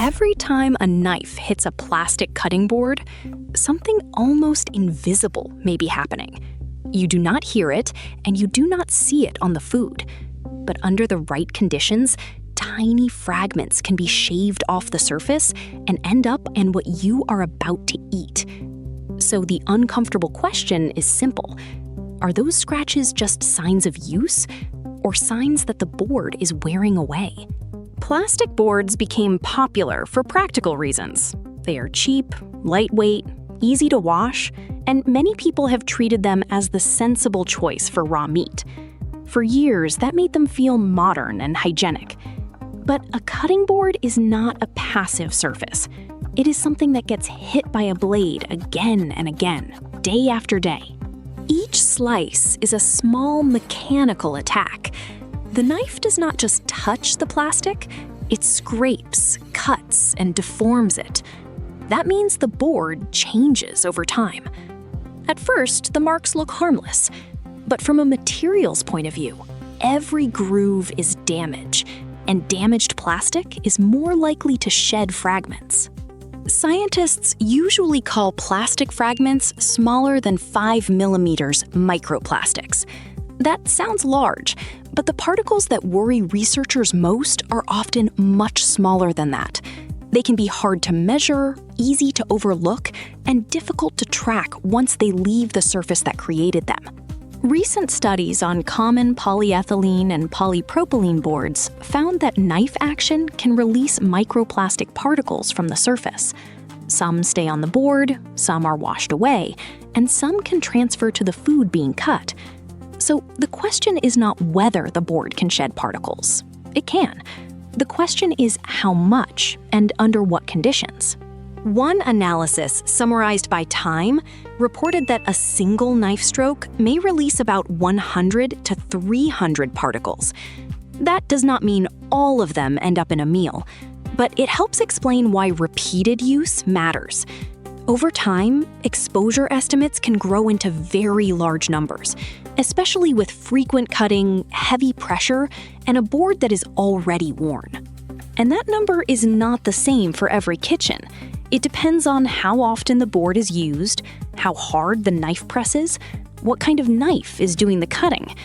Every time a knife hits a plastic cutting board, something almost invisible may be happening. You do not hear it, and you do not see it on the food. But under the right conditions, tiny fragments can be shaved off the surface and end up in what you are about to eat. So the uncomfortable question is simple. Are those scratches just signs of use, or signs that the board is wearing away? Plastic boards became popular for practical reasons. They are cheap, lightweight, easy to wash, and many people have treated them as the sensible choice for raw meat. For years, that made them feel modern and hygienic. But a cutting board is not a passive surface. It is something that gets hit by a blade again and again, day after day. Each slice is a small mechanical attack. The knife does not just touch the plastic, it scrapes, cuts, and deforms it. That means the board changes over time. At first, the marks look harmless, but from a materials point of view, every groove is damage, and damaged plastic is more likely to shed fragments. Scientists usually call plastic fragments smaller than 5 millimeters microplastics. That sounds large, but the particles that worry researchers most are often much smaller than that. They can be hard to measure, easy to overlook, and difficult to track once they leave the surface that created them. Recent studies on common polyethylene and polypropylene boards found that knife action can release microplastic particles from the surface. Some stay on the board, some are washed away, and some can transfer to the food being cut. So the question is not whether the board can shed particles. It can. The question is how much and under what conditions. One analysis, summarized by Time, reported that a single knife stroke may release about 100 to 300 particles. That does not mean all of them end up in a meal, but it helps explain why repeated use matters. Over time, exposure estimates can grow into very large numbers, especially with frequent cutting, heavy pressure, and a board that is already worn. And that number is not the same for every kitchen. It depends on how often the board is used, how hard the knife presses, what kind of knife is doing the cutting,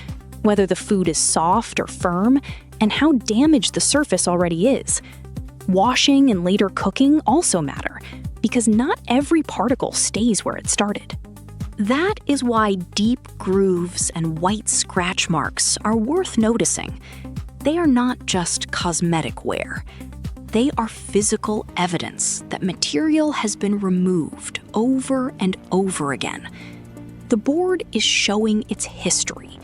whether the food is soft or firm, and how damaged the surface already is. Washing and later cooking also matter, because not every particle stays where it started. That is why deep grooves and white scratch marks are worth noticing. They are not just cosmetic wear. They are physical evidence that material has been removed over and over again. The board is showing its history,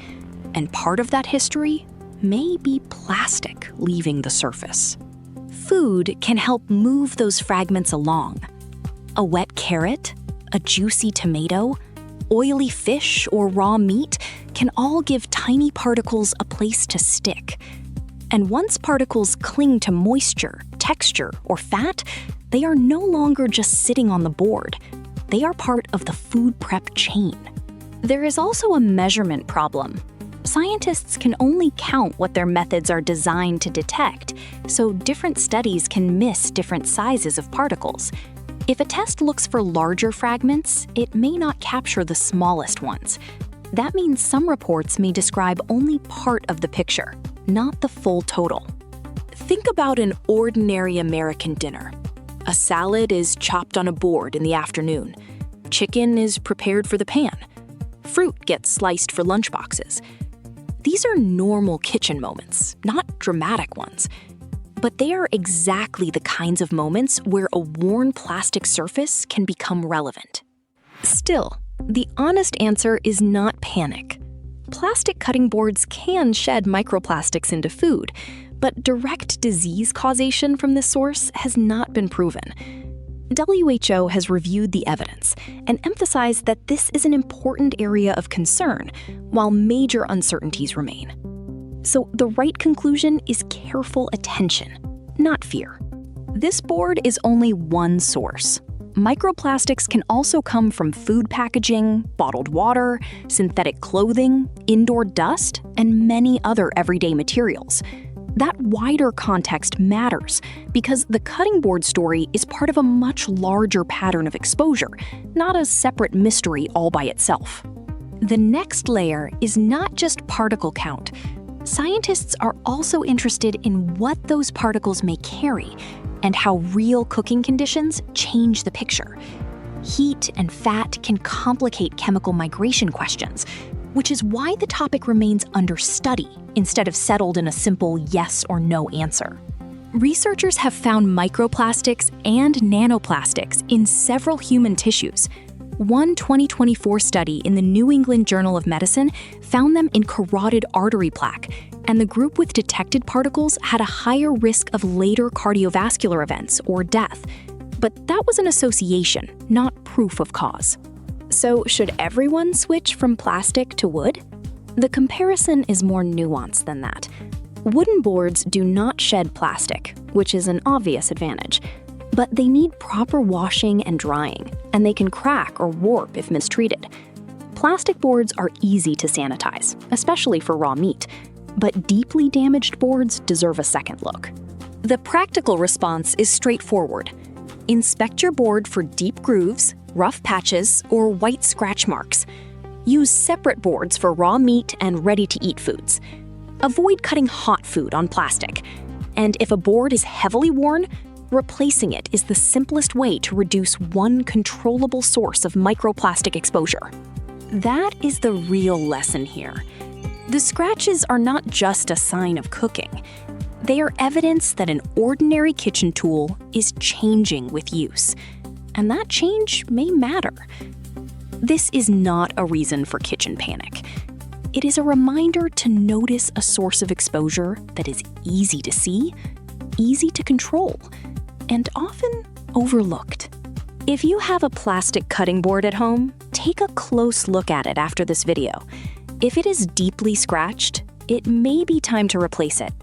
and part of that history may be plastic leaving the surface. Food can help move those fragments along. A wet carrot, a juicy tomato, oily fish, or raw meat can all give tiny particles a place to stick. And once particles cling to moisture, texture, or fat, they are no longer just sitting on the board. They are part of the food prep chain. There is also a measurement problem. Scientists can only count what their methods are designed to detect, so different studies can miss different sizes of particles. If a test looks for larger fragments, it may not capture the smallest ones. That means some reports may describe only part of the picture, not the full total. Think about an ordinary American dinner. A salad is chopped on a board in the afternoon. Chicken is prepared for the pan. Fruit gets sliced for lunchboxes. These are normal kitchen moments, not dramatic ones. But they are exactly the kinds of moments where a worn plastic surface can become relevant. Still, the honest answer is not panic. Plastic cutting boards can shed microplastics into food, but direct disease causation from this source has not been proven. WHO has reviewed the evidence and emphasized that this is an important area of concern, while major uncertainties remain. So the right conclusion is careful attention, not fear. This board is only one source. Microplastics can also come from food packaging, bottled water, synthetic clothing, indoor dust, and many other everyday materials. That wider context matters because the cutting board story is part of a much larger pattern of exposure, not a separate mystery all by itself. The next layer is not just particle count. Scientists are also interested in what those particles may carry and how real cooking conditions change the picture. Heat and fat can complicate chemical migration questions, which is why the topic remains under study instead of settled in a simple yes or no answer. Researchers have found microplastics and nanoplastics in several human tissues. One 2024 study in the New England Journal of Medicine found them in carotid artery plaque, and the group with detected particles had a higher risk of later cardiovascular events or death. But that was an association, not proof of cause. So, should everyone switch from plastic to wood? The comparison is more nuanced than that. Wooden boards do not shed plastic, which is an obvious advantage, but they need proper washing and drying, and they can crack or warp if mistreated. Plastic boards are easy to sanitize, especially for raw meat, but deeply damaged boards deserve a second look. The practical response is straightforward. Inspect your board for deep grooves, rough patches, or white scratch marks. Use separate boards for raw meat and ready-to-eat foods. Avoid cutting hot food on plastic. And if a board is heavily worn, replacing it is the simplest way to reduce one controllable source of microplastic exposure. That is the real lesson here. The scratches are not just a sign of cooking. They are evidence that an ordinary kitchen tool is changing with use. And that change may matter. This is not a reason for kitchen panic. It is a reminder to notice a source of exposure that is easy to see, easy to control, and often overlooked. If you have a plastic cutting board at home, take a close look at it after this video. If it is deeply scratched, it may be time to replace it,